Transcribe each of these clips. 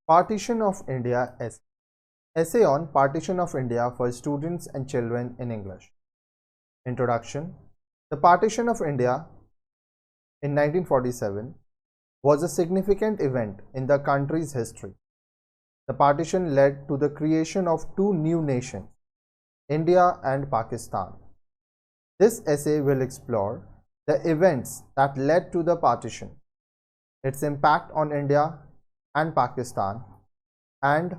Partition of India Essay. Essay on Partition of India for Students and Children in English. Introduction. The Partition of India in 1947 was a significant event in the country's history. The partition led to the creation of two new nations, India and Pakistan. This essay will explore the events that led to the partition, its impact on India and Pakistan, and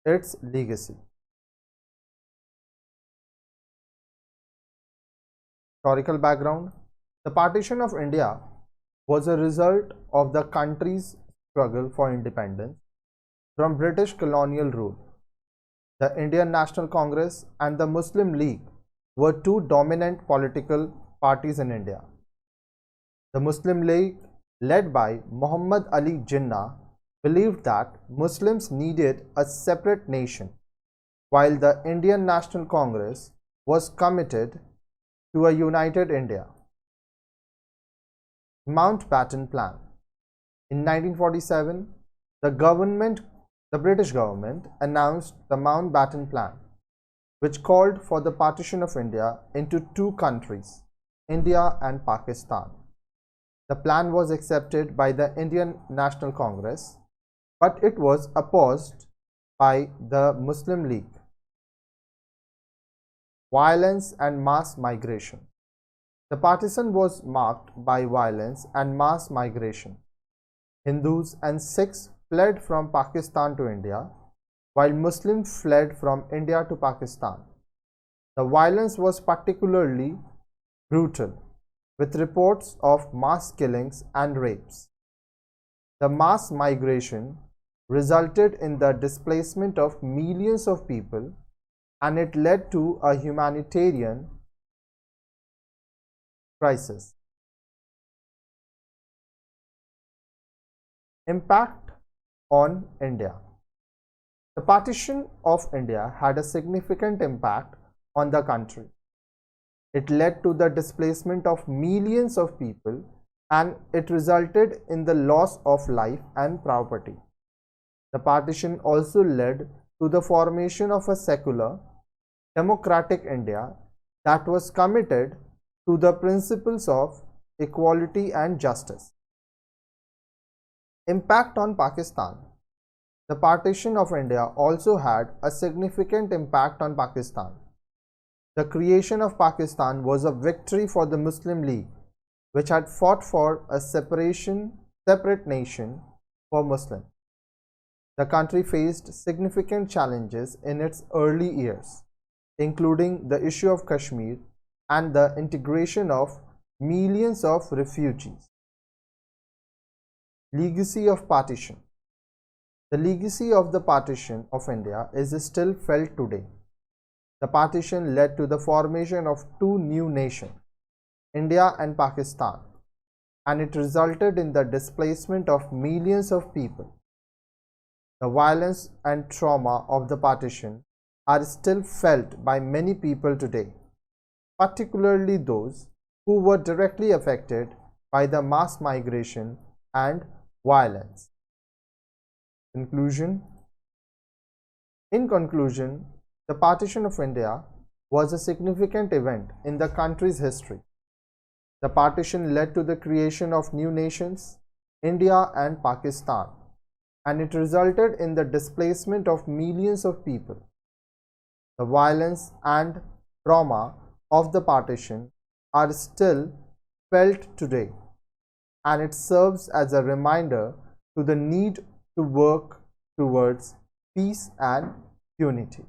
its legacy. Historical background. The partition of India was a result of the country's struggle for independence from British colonial rule. The Indian National Congress and the Muslim League were two dominant political parties in India. The Muslim League, led by Muhammad Ali Jinnah, believed that Muslims needed a separate nation, while the Indian National Congress was committed to a united India. Mountbatten Plan. In 1947, the British government announced the Mountbatten Plan, which called for the partition of India into two countries, India and Pakistan. The plan was accepted by the Indian National Congress, but it was opposed by the Muslim League. Violence and mass migration. The partition was marked by violence and mass migration. Hindus and Sikhs fled from Pakistan to India, while Muslims fled from India to Pakistan. The violence was particularly brutal, with reports of mass killings and rapes. The mass migration resulted in the displacement of millions of people, and it led to a humanitarian crisis. Impact on India. The partition of India had a significant impact on the country. It led to the displacement of millions of people, and it resulted in the loss of life and property. The partition also led to the formation of a secular, democratic India that was committed to the principles of equality and justice. Impact on Pakistan. The partition of India also had a significant impact on Pakistan. The creation of Pakistan was a victory for the Muslim League, which had fought for a separate nation for Muslims. The country faced significant challenges in its early years, including the issue of Kashmir and the integration of millions of refugees. Legacy of partition. The legacy of the partition of India is still felt today. The partition led to the formation of two new nations, India and Pakistan, and it resulted in the displacement of millions of people. The violence and trauma of the partition are still felt by many people today, particularly those who were directly affected by the mass migration and violence. Conclusion. In conclusion, the partition of India was a significant event in the country's history. The partition led to the creation of new nations, India and Pakistan, and it resulted in the displacement of millions of people. The violence and trauma of the partition are still felt today, and it serves as a reminder to the need to work towards peace and unity.